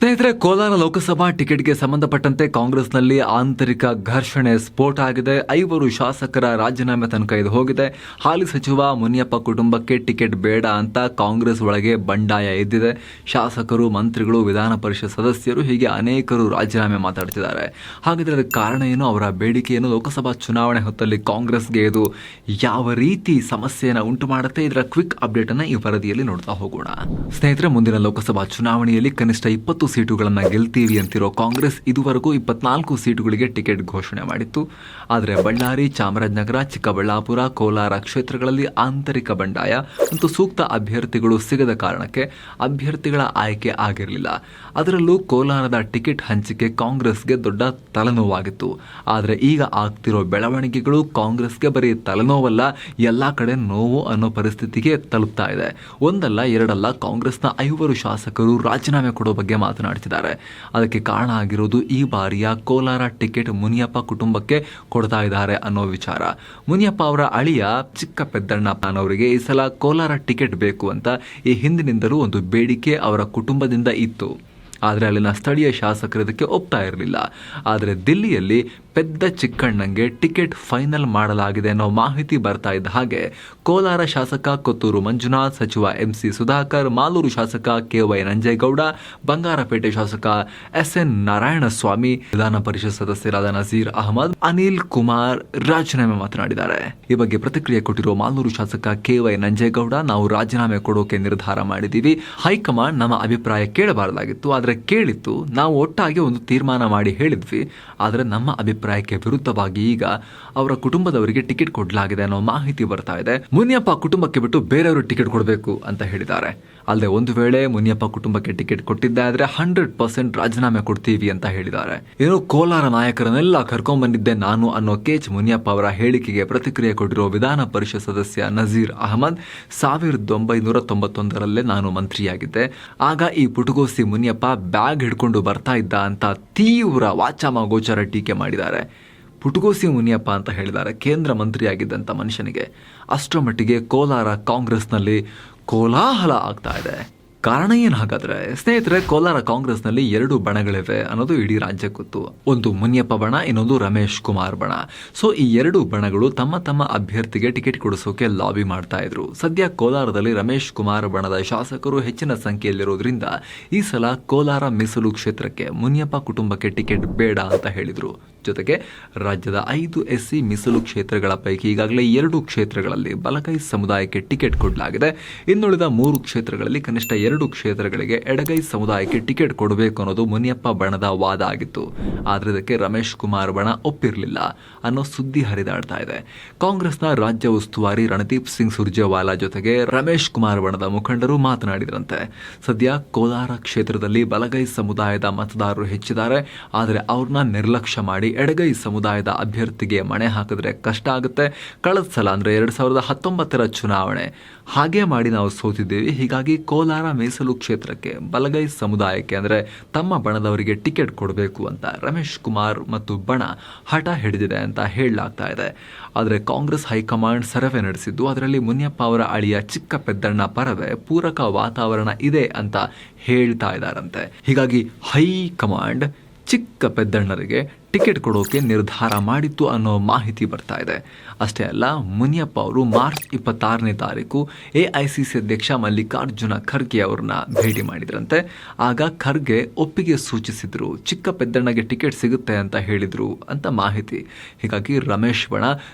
ಸ್ನೇಹಿತರೆ, ಕೋಲಾರ ಲೋಕಸಭಾ ಟಿಕೆಟ್ಗೆ ಸಂಬಂಧಪಟ್ಟಂತೆ ಕಾಂಗ್ರೆಸ್ನಲ್ಲಿ ಆಂತರಿಕ ಘರ್ಷಣೆ ಸ್ಫೋಟ ಆಗಿದೆ. 5 ಶಾಸಕರ ರಾಜೀನಾಮೆ ತನಕ ಇದು ಹೋಗಿದೆ. ಹಾಲಿ ಸಚಿವ ಮುನಿಯಪ್ಪ ಕುಟುಂಬಕ್ಕೆ ಟಿಕೆಟ್ ಬೇಡ ಅಂತ ಕಾಂಗ್ರೆಸ್ ಒಳಗೆ ಬಂಡಾಯ ಎದ್ದಿದೆ. ಶಾಸಕರು, ಮಂತ್ರಿಗಳು, ವಿಧಾನ ಪರಿಷತ್ ಸದಸ್ಯರು ಹೀಗೆ ಅನೇಕರು ರಾಜೀನಾಮೆ ಮಾತಾಡ್ತಿದ್ದಾರೆ. ಹಾಗಾದ್ರೆ ಅದಕ್ಕೆ ಕಾರಣ ಏನು? ಅವರ ಬೇಡಿಕೆ ಏನು? ಲೋಕಸಭಾ ಚುನಾವಣೆ ಹೊತ್ತಲ್ಲಿ ಕಾಂಗ್ರೆಸ್ಗೆ ಇದು ಯಾವ ರೀತಿ ಸಮಸ್ಯೆಯನ್ನು ಉಂಟು ಮಾಡುತ್ತೆ? ಇದರ ಕ್ವಿಕ್ ಅಪ್ಡೇಟ್ ಅನ್ನ ಈ ವರದಿಯಲ್ಲಿ ನೋಡ್ತಾ ಹೋಗೋಣ. ಸ್ನೇಹಿತರೆ, ಮುಂದಿನ ಲೋಕಸಭಾ ಚುನಾವಣೆಯಲ್ಲಿ ಕನಿಷ್ಠ 20 ಸೀಟುಗಳನ್ನು ಗೆಲ್ತೀವಿ ಅಂತಿರೋ ಕಾಂಗ್ರೆಸ್ ಇದುವರೆಗೂ 24 ಸೀಟುಗಳಿಗೆ ಟಿಕೆಟ್ ಘೋಷಣೆ ಮಾಡಿತ್ತು. ಆದರೆ ಬಳ್ಳಾರಿ, ಚಾಮರಾಜನಗರ, ಚಿಕ್ಕಬಳ್ಳಾಪುರ, ಕೋಲಾರ ಕ್ಷೇತ್ರಗಳಲ್ಲಿ ಆಂತರಿಕ ಬಂಡಾಯ ಮತ್ತು ಸೂಕ್ತ ಅಭ್ಯರ್ಥಿಗಳು ಸಿಗದ ಕಾರಣಕ್ಕೆ ಅಭ್ಯರ್ಥಿಗಳ ಆಯ್ಕೆ ಆಗಿರಲಿಲ್ಲ. ಅದರಲ್ಲೂ ಕೋಲಾರದ ಟಿಕೆಟ್ ಹಂಚಿಕೆ ಕಾಂಗ್ರೆಸ್ಗೆ ದೊಡ್ಡ ತಲೆನೋವಾಗಿತ್ತು. ಆದರೆ ಈಗ ಆಗ್ತಿರೋ ಬೆಳವಣಿಗೆಗಳು ಕಾಂಗ್ರೆಸ್ಗೆ ಬರೀ ತಲೆನೋವಲ್ಲ, ಎಲ್ಲಾ ಕಡೆ ನೋವು ಅನ್ನೋ ಪರಿಸ್ಥಿತಿಗೆ ತಲುಪ್ತಾ ಇದೆ. ಒಂದಲ್ಲ ಎರಡಲ್ಲ, ಕಾಂಗ್ರೆಸ್ನ 5 ಶಾಸಕರು ರಾಜೀನಾಮೆ ಕೊಡೋ ಬಗ್ಗೆ ಮಾತನಾಡ್ತಿದ್ದಾರೆ. ಅದಕ್ಕೆ ಕಾರಣ ಆಗಿರೋದು ಈ ಬಾರಿಯ ಕೋಲಾರ ಟಿಕೆಟ್ ಮುನಿಯಪ್ಪ ಕುಟುಂಬಕ್ಕೆ ಕೊಡ್ತಾ ಇದ್ದಾರೆ ಅನ್ನೋ ವಿಚಾರ. ಮುನಿಯಪ್ಪ ಅವರ ಅಳಿಯ ಚಿಕ್ಕ ಪೆದ್ದಣ್ಣಪ್ಪನವರಿಗೆ ಈ ಸಲ ಕೋಲಾರ ಟಿಕೆಟ್ ಬೇಕು ಅಂತ ಈ ಹಿಂದಿನಿಂದಲೂ ಒಂದು ಬೇಡಿಕೆ ಅವರ ಕುಟುಂಬದಿಂದ ಇತ್ತು. ಆದರೆ ಅಲ್ಲಿನ ಸ್ಥಳೀಯ ಶಾಸಕರು ಇದಕ್ಕೆ ಒಪ್ತಾ ಇರಲಿಲ್ಲ. ಆದರೆ ದಿಲ್ಲಿಯಲ್ಲಿ ಪೆದ್ದ ಚಿಕ್ಕಣ್ಣಂಗೆ ಟಿಕೆಟ್ ಫೈನಲ್ ಮಾಡಲಾಗಿದೆ ಅನ್ನೋ ಮಾಹಿತಿ ಬರ್ತಾ ಇದ್ದ ಹಾಗೆ ಕೋಲಾರ ಶಾಸಕ ಕೊತ್ತೂರು ಮಂಜುನಾಥ್, ಸಚಿವ MC ಸುಧಾಕರ್, ಮಾಲೂರು ಶಾಸಕ KY ನಂಜೇಗೌಡ, ಬಂಗಾರಪೇಟೆ ಶಾಸಕ SN ನಾರಾಯಣಸ್ವಾಮಿ, ವಿಧಾನ ಪರಿಷತ್ ಸದಸ್ಯರಾದ ನಜೀರ್ ಅಹಮದ್, ಅನಿಲ್ ಕುಮಾರ್ ರಾಜೀನಾಮೆ ಮಾತನಾಡಿದ್ದಾರೆ. ಈ ಬಗ್ಗೆ ಪ್ರತಿಕ್ರಿಯೆ ಕೊಟ್ಟಿರುವ ಮಾಲೂರು ಶಾಸಕ KY ನಂಜೇಗೌಡ, ನಾವು ರಾಜೀನಾಮೆ ಕೊಡೋಕೆ ನಿರ್ಧಾರ ಮಾಡಿದ್ದೀವಿ. ಹೈಕಮಾಂಡ್ ನಮ್ಮ ಅಭಿಪ್ರಾಯ ಕೇಳಬಾರದಾಗಿತ್ತು, ಆದರೆ ಕೇಳಿತ್ತು. ನಾವು ಒಟ್ಟಾಗಿ ಒಂದು ತೀರ್ಮಾನ ಮಾಡಿ ಹೇಳಿದ್ವಿ. ಆದರೆ ನಮ್ಮ ಅಭಿಪ್ರಾಯಕ್ಕೆ ವಿರುದ್ಧವಾಗಿ ಈಗ ಅವರ ಕುಟುಂಬದವರಿಗೆ ಟಿಕೆಟ್ ಕೊಡಲಾಗಿದೆ ಅನ್ನೋ ಮಾಹಿತಿ ಬರ್ತಾ ಇದೆ. ಮುನಿಯಪ್ಪ ಕುಟುಂಬಕ್ಕೆ ಬಿಟ್ಟು ಬೇರೆಯವರು ಟಿಕೆಟ್ ಕೊಡಬೇಕು ಅಂತ ಹೇಳಿದ್ದಾರೆ. ಅಲ್ಲದೆ ಒಂದು ವೇಳೆ ಮುನಿಯಪ್ಪ ಕುಟುಂಬಕ್ಕೆ ಟಿಕೆಟ್ ಕೊಟ್ಟಿದ್ದಾದ್ರೆ 100% ರಾಜೀನಾಮೆ ಕೊಡ್ತೀವಿ ಅಂತ ಹೇಳಿದ್ದಾರೆ. ಏನೋ ಕೋಲಾರ ನಾಯಕರನ್ನೆಲ್ಲ ಕರ್ಕೊಂಡ್ ಬಂದಿದ್ದೆ ನಾನು ಅನ್ನೋ KH ಮುನಿಯಪ್ಪ ಅವರ ಹೇಳಿಕೆಗೆ ಪ್ರತಿಕ್ರಿಯೆ ಕೊಟ್ಟಿರೋ ವಿಧಾನ ಪರಿಷತ್ ಸದಸ್ಯ ನಜೀರ್ ಅಹಮದ್, 1991ರಲ್ಲೇ ನಾನು ಮಂತ್ರಿಯಾಗಿದ್ದೆ. ಆಗ ಈ ಪುಟಗೋಸಿ ಮುನಿಯಪ್ಪ ಬ್ಯಾಗ್ ಹಿಡ್ಕೊಂಡು ಬರ್ತಾ ಇದ್ದ ಅಂತ ತೀವ್ರ ವಾಚಾಮಗೋಚರ ಟೀಕೆ ಮಾಡಿದ್ದಾರೆ. ಪುಟಗೋಸಿ ಮುನಿಯಪ್ಪ ಅಂತ ಹೇಳಿದ್ದಾರೆ. ಕೇಂದ್ರ ಮಂತ್ರಿಯಾಗಿದ್ದಂಥ ಮನುಷ್ಯನಿಗೆ ಅಷ್ಟರ ಮಟ್ಟಿಗೆ ಕೋಲಾರ ಕಾಂಗ್ರೆಸ್ನಲ್ಲಿ ಕೋಲಾಹಲ ಆಗ್ತಾ ಇದೆ. ಕಾರಣ ಏನು ಹಾಗಾದ್ರೆ? ಸ್ನೇಹಿತರೆ, ಕೋಲಾರ ಕಾಂಗ್ರೆಸ್ನಲ್ಲಿ 2 ಬಣಗಳಿವೆ ಅನ್ನೋದು ಇಡೀ ರಾಜ್ಯಕ್ಕೆ ಗೊತ್ತು. ಒಂದು ಮುನಿಯಪ್ಪ ಬಣ, ಇನ್ನೊಂದು ರಮೇಶ್ ಕುಮಾರ್ ಬಣ. ಸೊ ಈ 2 ಬಣಗಳು ತಮ್ಮ ತಮ್ಮ ಅಭ್ಯರ್ಥಿಗೆ ಟಿಕೆಟ್ ಕೊಡಿಸೋಕೆ ಲಾಬಿ ಮಾಡ್ತಾ ಇದ್ರು. ಸದ್ಯ ಕೋಲಾರದಲ್ಲಿ ರಮೇಶ್ ಕುಮಾರ್ ಬಣದ ಶಾಸಕರು ಹೆಚ್ಚಿನ ಸಂಖ್ಯೆಯಲ್ಲಿರೋದ್ರಿಂದ ಈ ಸಲ ಕೋಲಾರ ಮೀಸಲು ಕ್ಷೇತ್ರಕ್ಕೆ ಮುನಿಯಪ್ಪ ಕುಟುಂಬಕ್ಕೆ ಟಿಕೆಟ್ ಬೇಡ ಅಂತ ಹೇಳಿದ್ರು. ಜೊತೆಗೆ ರಾಜ್ಯದ 5 SC ಮೀಸಲು ಕ್ಷೇತ್ರಗಳ ಪೈಕಿ ಈಗಾಗಲೇ 2 ಕ್ಷೇತ್ರಗಳಲ್ಲಿ ಬಲಗೈ ಸಮುದಾಯಕ್ಕೆ ಟಿಕೆಟ್ ಕೊಡಲಾಗಿದೆ. ಇನ್ನುಳಿದ 3 ಕ್ಷೇತ್ರಗಳಲ್ಲಿ ಕನಿಷ್ಠ 2 ಕ್ಷೇತ್ರಗಳಿಗೆ ಎಡಗೈ ಸಮುದಾಯಕ್ಕೆ ಟಿಕೆಟ್ ಕೊಡಬೇಕು ಅನ್ನೋದು ಮುನಿಯಪ್ಪ ಬಣದ ವಾದ ಆಗಿತ್ತು. ಆದರೆ ಇದಕ್ಕೆ ರಮೇಶ್ ಕುಮಾರ್ ಬಣ ಒಪ್ಪಿರಲಿಲ್ಲ ಅನ್ನೋ ಸುದ್ದಿ ಹರಿದಾಡ್ತಾ ಇದೆ. ಕಾಂಗ್ರೆಸ್ನ ರಾಜ್ಯ ಉಸ್ತುವಾರಿ ರಣದೀಪ್ ಸಿಂಗ್ ಸುರ್ಜೇವಾಲಾ ಜೊತೆಗೆ ರಮೇಶ್ ಕುಮಾರ್ ಬಣದ ಮುಖಂಡರು ಮಾತನಾಡಿದ್ರಂತೆ. ಸದ್ಯ ಕೋಲಾರ ಕ್ಷೇತ್ರದಲ್ಲಿ ಬಲಗೈ ಸಮುದಾಯದ ಮತದಾರರು ಹೆಚ್ಚಿದ್ದಾರೆ. ಆದರೆ ಅವ್ರನ್ನ ನಿರ್ಲಕ್ಷ್ಯ ಮಾಡಿ ಎಡಗೈ ಸಮುದಾಯದ ಅಭ್ಯರ್ಥಿಗೆ ಮಣೆ ಹಾಕಿದ್ರೆ ಕಷ್ಟ ಆಗುತ್ತೆ. ಕಳೆದ ಸಲ ಅಂದ್ರೆ 2019ರ ಚುನಾವಣೆ ಹಾಗೆ ಮಾಡಿ ನಾವು ಸೋತಿದ್ದೇವೆ. ಹೀಗಾಗಿ ಕೋಲಾರ ಮೀಸಲು ಕ್ಷೇತ್ರಕ್ಕೆ ಬಲಗೈ ಸಮುದಾಯಕ್ಕೆ ಅಂದ್ರೆ ತಮ್ಮ ಬಣದವರಿಗೆ ಟಿಕೆಟ್ ಕೊಡಬೇಕು ಅಂತ ರಮೇಶ್ ಕುಮಾರ್ ಮತ್ತು ಬಣ ಹಠ ಹಿಡಿದಿದೆ ಅಂತ ಹೇಳಲಾಗ್ತಾ ಇದೆ. ಆದರೆ ಕಾಂಗ್ರೆಸ್ ಹೈಕಮಾಂಡ್ ಸರ್ವೆ ನಡೆಸಿದ್ದು ಅದರಲ್ಲಿ ಮುನಿಯಪ್ಪ ಅವರ ಅಳಿಯ ಚಿಕ್ಕ ಪೆದ್ದಣ್ಣ ಪರವೇ ಪೂರಕ ವಾತಾವರಣ ಇದೆ ಅಂತ ಹೇಳ್ತಾ ಇದ್ದಾರಂತೆ. ಹೀಗಾಗಿ ಹೈಕಮಾಂಡ್ ಚಿಕ್ಕ ಪೆದ್ದಣ್ಣರಿಗೆ ಟಿಕೆಟ್ ಕೊಡೋಕೆ ನಿರ್ಧಾರ ಮಾಡಿತ್ತು ಅನ್ನೋ ಮಾಹಿತಿ ಬರ್ತಾ ಇದೆ. ಅಷ್ಟೇ ಅಲ್ಲ, ಮುನಿಯಪ್ಪ ಅವರು ಮಾರ್ಚ್ 26ನೇ ತಾರೀಕು AICC ಅಧ್ಯಕ್ಷ ಮಲ್ಲಿಕಾರ್ಜುನ ಖರ್ಗೆ ಅವ್ರನ್ನ ಭೇಟಿ ಮಾಡಿದ್ರಂತೆ. ಆಗ ಖರ್ಗೆ ಒಪ್ಪಿಗೆ ಸೂಚಿಸಿದ್ರು, ಚಿಕ್ಕ ಪೆದ್ದಣ್ಣಗೆ ಟಿಕೆಟ್ ಸಿಗುತ್ತೆ ಅಂತ ಹೇಳಿದ್ರು ಅಂತ ಮಾಹಿತಿ. ಹೀಗಾಗಿ ರಮೇಶ್ ಬಣ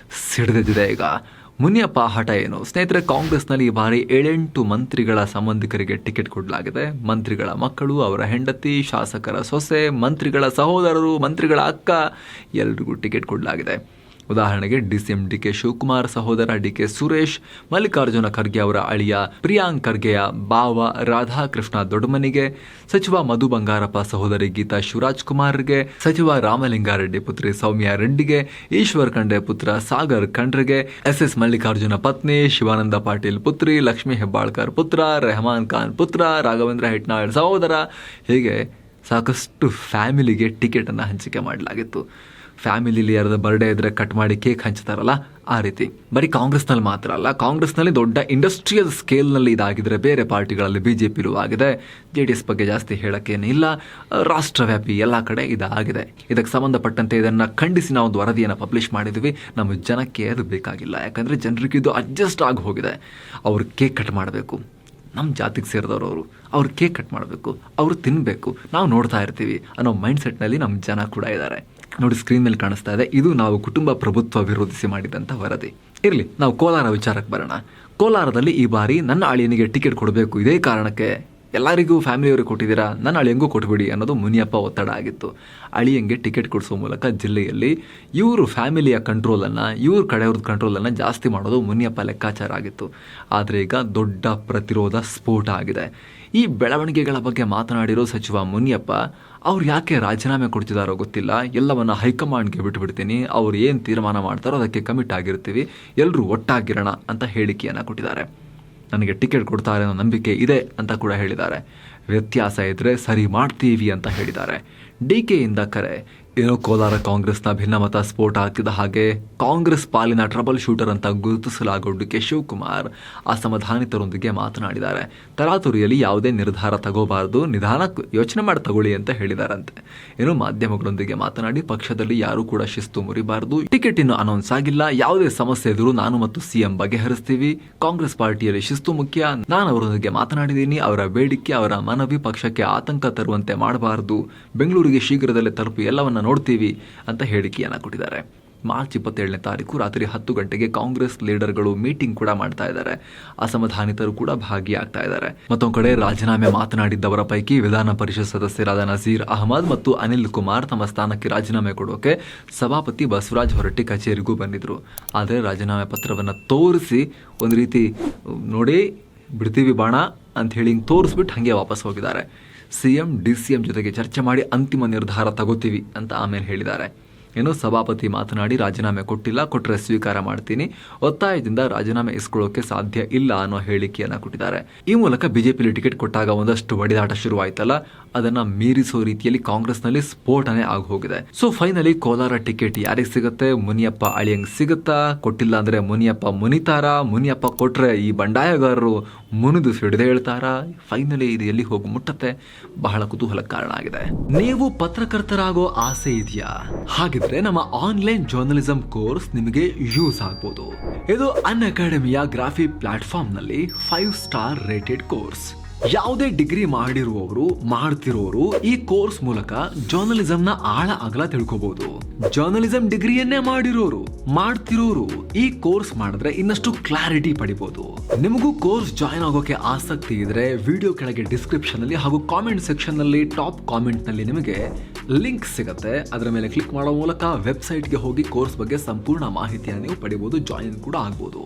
ಸಿಡಿದಿದೆ. ಈಗ ಮುನಿಯಪ್ಪ ಹಠ ಏನು? ಸ್ನೇಹಿತರೆ, ಕಾಂಗ್ರೆಸ್ನಲ್ಲಿ ಈ ಬಾರಿ 7-8 ಮಂತ್ರಿಗಳ ಸಂಬಂಧಿಕರಿಗೆ ಟಿಕೆಟ್ ಕೊಡಲಾಗಿದೆ. ಮಂತ್ರಿಗಳ ಮಕ್ಕಳು, ಅವರ ಹೆಂಡತಿ, ಶಾಸಕರ ಸೊಸೆ, ಮಂತ್ರಿಗಳ ಸಹೋದರರು, ಮಂತ್ರಿಗಳ ಅಕ್ಕ ಎಲ್ರಿಗೂ ಟಿಕೆಟ್ ಕೊಡಲಾಗಿದೆ. ಉದಾಹರಣೆಗೆ DCM DK ಶಿವಕುಮಾರ್ ಸಹೋದರ DK ಸುರೇಶ್, ಮಲ್ಲಿಕಾರ್ಜುನ ಖರ್ಗೆ ಅವರ ಅಳಿಯ ಪ್ರಿಯಾಂಕ್ ಖರ್ಗೆಯ ಭಾವ ರಾಧಾಕೃಷ್ಣ ದೊಡ್ಡಮನಿಗೆ, ಸಚಿವ ಮಧು ಬಂಗಾರಪ್ಪ ಸಹೋದರಿ ಗೀತಾ ಶಿವರಾಜ್ ಕುಮಾರ್ಗೆ, ಸಚಿವ ರಾಮಲಿಂಗಾರೆಡ್ಡಿ ಪುತ್ರಿ ಸೌಮ್ಯ ರೆಡ್ಡಿಗೆ, ಈಶ್ವರ್ ಖಂಡ್ರೆ ಪುತ್ರ ಸಾಗರ್ ಖಂಡ್ರೆಗೆ, SS ಮಲ್ಲಿಕಾರ್ಜುನ ಪತ್ನಿ ಶಿವಾನಂದ ಪಾಟೀಲ್ ಪುತ್ರಿ ಲಕ್ಷ್ಮೀ ಹೆಬ್ಬಾಳ್ಕರ್ ಪುತ್ರ, ರೆಹಮಾನ್ ಖಾನ್ ಪುತ್ರ, ರಾಘವೇಂದ್ರ ಹೆಟ್ನಾಳ್ ಸಹೋದರ, ಹೀಗೆ ಸಾಕಷ್ಟು ಫ್ಯಾಮಿಲಿಗೆ ಟಿಕೆಟನ್ನು ಹಂಚಿಕೆ ಮಾಡಲಾಗಿತ್ತು. ಫ್ಯಾಮಿಲಿಲಿ ಯಾರದ ಬರ್ಡೇ ಇದ್ರೆ ಕಟ್ ಮಾಡಿ ಕೇಕ್ ಹಂಚ್ತಾರಲ್ಲ, ಆ ರೀತಿ ಬರೀ ಕಾಂಗ್ರೆಸ್ನಲ್ಲಿ ಮಾತ್ರ ಅಲ್ಲ, ಕಾಂಗ್ರೆಸ್ನಲ್ಲಿ ದೊಡ್ಡ ಇಂಡಸ್ಟ್ರಿಯಲ್ ಸ್ಕೇಲ್ನಲ್ಲಿ ಇದಾಗಿದ್ರೆ ಬೇರೆ ಪಾರ್ಟಿಗಳಲ್ಲಿ ಬಿಜೆಪಿಲೂ ಆಗಿದೆ. JDS ಬಗ್ಗೆ ಜಾಸ್ತಿ ಹೇಳಕ್ಕೇನಿಲ್ಲ, ರಾಷ್ಟ್ರವ್ಯಾಪಿ ಎಲ್ಲ ಕಡೆ ಇದಾಗಿದೆ. ಇದಕ್ಕೆ ಸಂಬಂಧಪಟ್ಟಂತೆ ಇದನ್ನು ಖಂಡಿಸಿ ನಾವು ಒಂದು ವರದಿಯನ್ನು ಪಬ್ಲಿಷ್ ಮಾಡಿದ್ವಿ. ನಮ್ಮ ಜನಕ್ಕೆ ಅದು ಬೇಕಾಗಿಲ್ಲ, ಯಾಕಂದರೆ ಜನರಿಗೆ ಇದು ಅಡ್ಜಸ್ಟ್ ಆಗಿ ಹೋಗಿದೆ. ಅವ್ರು ಕೇಕ್ ಕಟ್ ಮಾಡಬೇಕು, ನಮ್ಮ ಜಾತಿಗೆ ಸೇರಿದವರು ಅವ್ರು ಕೇಕ್ ಕಟ್ ಮಾಡಬೇಕು, ಅವರು ತಿನ್ನಬೇಕು, ನಾವು ನೋಡ್ತಾ ಇರ್ತೀವಿ ಅನ್ನೋ ಮೈಂಡ್ ಸೆಟ್ನಲ್ಲಿ ನಮ್ಮ ಜನ ಕೂಡ ಇದ್ದಾರೆ. ನೋಡಿ, ಸ್ಕ್ರೀನ್ ಮೇಲೆ ಕಾಣಿಸ್ತಾ ಇದೆ, ಇದು ನಾವು ಕುಟುಂಬ ಪ್ರಭುತ್ವ ವಿರೋಧಿಸಿ ಮಾಡಿದಂಥ ವರದಿ. ಇರಲಿ, ನಾವು ಕೋಲಾರ ವಿಚಾರಕ್ಕೆ ಬರೋಣ. ಕೋಲಾರದಲ್ಲಿ ಈ ಬಾರಿ ನನ್ನ ಅಳಿಯನಿಗೆ ಟಿಕೆಟ್ ಕೊಡಬೇಕು, ಇದೇ ಕಾರಣಕ್ಕೆ ಎಲ್ಲರಿಗೂ ಫ್ಯಾಮಿಲಿಯವರಿಗೆ ಕೊಟ್ಟಿದ್ದೀರಾ, ನನ್ನ ಅಳಿಯಂಗೂ ಕೊಟ್ಬಿಡಿ ಅನ್ನೋದು ಮುನಿಯಪ್ಪ ಒತ್ತಡ ಆಗಿತ್ತು. ಅಳಿಯಂಗೆ ಟಿಕೆಟ್ ಕೊಡಿಸೋ ಮೂಲಕ ಜಿಲ್ಲೆಯಲ್ಲಿ ಇವರು ಫ್ಯಾಮಿಲಿಯ ಕಂಟ್ರೋಲನ್ನು, ಇವ್ರ ಕಡೆಯವ್ರದ್ದು ಕಂಟ್ರೋಲನ್ನು ಜಾಸ್ತಿ ಮಾಡೋದು ಮುನಿಯಪ್ಪ ಲೆಕ್ಕಾಚಾರ ಆಗಿತ್ತು. ಆದರೆ ಈಗ ದೊಡ್ಡ ಪ್ರತಿರೋಧ ಸ್ಫೋಟ ಆಗಿದೆ. ಈ ಬೆಳವಣಿಗೆಗಳ ಬಗ್ಗೆ ಮಾತನಾಡಿರೋ ಸಚಿವ ಮುನಿಯಪ್ಪ, ಅವ್ರು ಯಾಕೆ ರಾಜೀನಾಮೆ ಕೊಡ್ತಿದ್ದಾರೋ ಗೊತ್ತಿಲ್ಲ, ಎಲ್ಲವನ್ನ ಹೈಕಮಾಂಡ್ಗೆ ಬಿಟ್ಟುಬಿಡ್ತೀನಿ, ಅವ್ರು ಏನು ತೀರ್ಮಾನ ಮಾಡ್ತಾರೋ ಅದಕ್ಕೆ ಕಮಿಟ್ ಆಗಿರ್ತೀವಿ, ಎಲ್ಲರೂ ಒಟ್ಟಾಗಿರೋಣ ಅಂತ ಹೇಳಿಕೆಯನ್ನು ಕೊಟ್ಟಿದ್ದಾರೆ. ನನಗೆ ಟಿಕೆಟ್ ಕೊಡ್ತಾರೆ ಅನ್ನೋ ನಂಬಿಕೆ ಇದೆ ಅಂತ ಕೂಡ ಹೇಳಿದ್ದಾರೆ. ವ್ಯತ್ಯಾಸ ಇದ್ದರೆ ಸರಿ ಮಾಡ್ತೀವಿ ಅಂತ ಹೇಳಿದ್ದಾರೆ. DKಯಿಂದ ಕರೆ, ಏನೋ ಕೋಲಾರ ಕಾಂಗ್ರೆಸ್ನ ಭಿನ್ನಮತ ಸ್ಫೋಟ ಆಗ್ತಿದ್ದ ಹಾಗೆ ಕಾಂಗ್ರೆಸ್ ಪಾಲಿನ ಟ್ರಬಲ್ ಶೂಟರ್ ಅಂತ ಗುರುತಿಸಲಾಗೋ DK ಶಿವಕುಮಾರ್ ಅಸಮಾಧಾನಿತರೊಂದಿಗೆ ಮಾತನಾಡಿದ್ದಾರೆ. ತರಾತುರಿಯಲ್ಲಿ ಯಾವುದೇ ನಿರ್ಧಾರ ತಗೋಬಾರ್ದು, ನಿಧಾನಕ್ಕೆ ಯೋಚನೆ ಮಾಡಿ ತಗೊಳ್ಳಿ ಅಂತ ಹೇಳಿದಾರಂತೆ. ಏನೋ ಮಾಧ್ಯಮಗಳೊಂದಿಗೆ ಮಾತನಾಡಿ, ಪಕ್ಷದಲ್ಲಿ ಯಾರು ಕೂಡ ಶಿಸ್ತು ಮುರಿಬಾರ್ದು, ಟಿಕೆಟ್ ಇನ್ನು ಅನೌನ್ಸ್ ಆಗಿಲ್ಲ, ಯಾವುದೇ ಸಮಸ್ಯೆ ಎದುರು ನಾನು ಮತ್ತು CM ಬಗೆಹರಿಸ್ತೀವಿ, ಕಾಂಗ್ರೆಸ್ ಪಾರ್ಟಿಯಲ್ಲಿ ಶಿಸ್ತು ಮುಖ್ಯ, ನಾನು ಅವರೊಂದಿಗೆ ಮಾತನಾಡಿದ್ದೀನಿ, ಅವರ ಬೇಡಿಕೆ, ಅವರ ಮನವಿ ಪಕ್ಷಕ್ಕೆ ಆತಂಕ ತರುವಂತೆ ಮಾಡಬಾರದು, ಬೆಂಗಳೂರಿಗೆ ಶೀಘ್ರದಲ್ಲೇ ತಲುಪಿ ಎಲ್ಲವನ್ನ ನೋಡ್ತೀವಿ ಅಂತ ಹೇಳಿಕೆಯನ್ನು ಕೊಟ್ಟಿದ್ದಾರೆ. ಮಾರ್ಚ್ 27ನೇ ತಾರೀಕು ರಾತ್ರಿ 10 ಗಂಟೆಗೆ ಕಾಂಗ್ರೆಸ್ ಲೀಡರ್ಗಳು ಮೀಟಿಂಗ್ ಕೂಡ ಮಾಡ್ತಾ ಇದ್ದಾರೆ. ಅಸಮಾಧಾನಿತರು ಕೂಡ ಭಾಗಿಯಾಗ್ತಾ ಇದ್ದಾರೆ. ಮತ್ತೊಂದು ಕಡೆ ರಾಜೀನಾಮೆ ಮಾತನಾಡಿದ್ದವರ ಪೈಕಿ ವಿಧಾನ ಪರಿಷತ್ ಸದಸ್ಯರಾದ ನಜೀರ್ ಅಹಮದ್ ಮತ್ತು ಅನಿಲ್ ಕುಮಾರ್ ತಮ್ಮ ಸ್ಥಾನಕ್ಕೆ ರಾಜೀನಾಮೆ ಕೊಡೋಕೆ ಸಭಾಪತಿ ಬಸವರಾಜ್ ಹೊರಟ್ಟಿ ಕಚೇರಿಗೂ ಬಂದಿದ್ರು. ಆದರೆ ರಾಜೀನಾಮೆ ಪತ್ರವನ್ನು ತೋರಿಸಿ ಒಂದು ರೀತಿ ನೋಡಿ ಬಿಡ್ತೀವಿ ಬಾಣ ಅಂತ ಹೇಳಿ ತೋರಿಸ್ಬಿಟ್ಟು ಹಾಗೆ ವಾಪಸ್ ಹೋಗಿದ್ದಾರೆ. CM DCM ಜೊತೆಗೆ ಚರ್ಚೆ ಮಾಡಿ ಅಂತಿಮ ನಿರ್ಧಾರ ತಗೋತೀವಿ ಅಂತ ಆಮೇಲೆ ಹೇಳಿದ್ದಾರೆ. ಏನೋ ಸಭಾಪತಿ ಮಾತನಾಡಿ, ರಾಜೀನಾಮೆ ಕೊಟ್ಟಿಲ್ಲ, ಕೊಟ್ಟರೆ ಸ್ವೀಕಾರ ಮಾಡ್ತೀನಿ, ಒತ್ತಾಯದಿಂದ ರಾಜೀನಾಮೆ ಇಸ್ಕೊಳ್ಳೋಕೆ ಸಾಧ್ಯ ಇಲ್ಲ ಅನ್ನೋ ಹೇಳಿಕೆಯನ್ನು ಕೊಟ್ಟಿದ್ದಾರೆ. ಈ ಮೂಲಕ ಬಿಜೆಪಿಲಿ ಟಿಕೆಟ್ ಕೊಟ್ಟಾಗ ಒಂದಷ್ಟು ಹೊಡೆದಾಟ ಶುರುವಾಯ್ತಲ್ಲ, ಅದನ್ನ ಮೀರಿಸೋ ರೀತಿಯಲ್ಲಿ ಕಾಂಗ್ರೆಸ್ನಲ್ಲಿ ಸ್ಫೋಟನೆ ಆಗಿ ಹೋಗಿದೆ. ಸೊ ಫೈನಲಿ ಕೋಲಾರ ಟಿಕೆಟ್ ಯಾರಿಗೆ ಸಿಗುತ್ತೆ? ಮುನಿಯಪ್ಪ ಅಳಿಯಂಗ್ ಸಿಗುತ್ತಾ? ಕೊಟ್ಟಿಲ್ಲ ಅಂದ್ರೆ ಮುನಿಯಪ್ಪ ಮುನಿತಾರಾ? ಮುನಿಯಪ್ಪ ಕೊಟ್ರೆ ಈ ಬಂಡಾಯಗಾರರು ಮುನಿದು ಸಿಡಿದೇ ಹೇಳ್ತಾರಾ? ಫೈನಲಿ ಇದು ಎಲ್ಲಿ ಹೋಗಿ ಮುಟ್ಟತ್ತೆ? ಬಹಳ ಕುತೂಹಲ ಕಾರಣ ಆಗಿದೆ. ನೀವು ಪತ್ರಕರ್ತರಾಗೋ ಆಸೆ ಇದೆಯಾ? ಹಾಗಿದ್ರೆ ನಮ್ಮ ಆನ್ಲೈನ್ ಜರ್ನಲಿಸಂ ಕೋರ್ಸ್ ನಿಮಗೆ ಯೂಸ್ ಆಗ್ಬೋದು. ಇದು ಅನ್ಅಕಾಡೆಮಿಯ ಗ್ರಾಫಿ ಪ್ಲಾಟ್ಫಾರ್ಮ್ ನಲ್ಲಿ 5 ಸ್ಟಾರ್ ರೇಟೆಡ್ ಕೋರ್ಸ್. ಯಾವುದೇ ಡಿಗ್ರಿ ಮಾಡಿರುವವರು, ಮಾಡ್ತಿರೋರು ಈ ಕೋರ್ಸ್ ಮೂಲಕ ಜರ್ನಲಿಸಂನ ಆಳ ಅಗಲ ತಿಳ್ಕೋಬಹುದು. ಜರ್ನಲಿಸಂ ಡಿಗ್ರಿಯನ್ನೇ ಮಾಡಿರೋರು, ಮಾಡ್ತಿರೋರು ಈ ಕೋರ್ಸ್ ಮಾಡಿದ್ರೆ ಇನ್ನಷ್ಟು ಕ್ಲಾರಿಟಿ ಪಡಿಬಹುದು. ನಿಮಗೂ ಕೋರ್ಸ್ ಜಾಯಿನ್ ಆಗೋಕೆ ಆಸಕ್ತಿ ಇದ್ರೆ ವಿಡಿಯೋ ಕೆಳಗೆ ಡಿಸ್ಕ್ರಿಪ್ಷನ್ ಅಲ್ಲಿ ಹಾಗೂ ಕಾಮೆಂಟ್ ಸೆಕ್ಷನ್ ನಲ್ಲಿ ಟಾಪ್ ಕಾಮೆಂಟ್ ನಲ್ಲಿ ನಿಮಗೆ ಲಿಂಕ್ ಸಿಗುತ್ತೆ. ಅದರ ಮೇಲೆ ಕ್ಲಿಕ್ ಮಾಡೋ ಮೂಲಕ ವೆಬ್ಸೈಟ್ಗೆ ಹೋಗಿ ಕೋರ್ಸ್ ಬಗ್ಗೆ ಸಂಪೂರ್ಣ ಮಾಹಿತಿಯನ್ನು ನೀವು ಪಡಿಬಹುದು, ಜಾಯಿನ್ ಕೂಡ ಆಗ್ಬೋದು.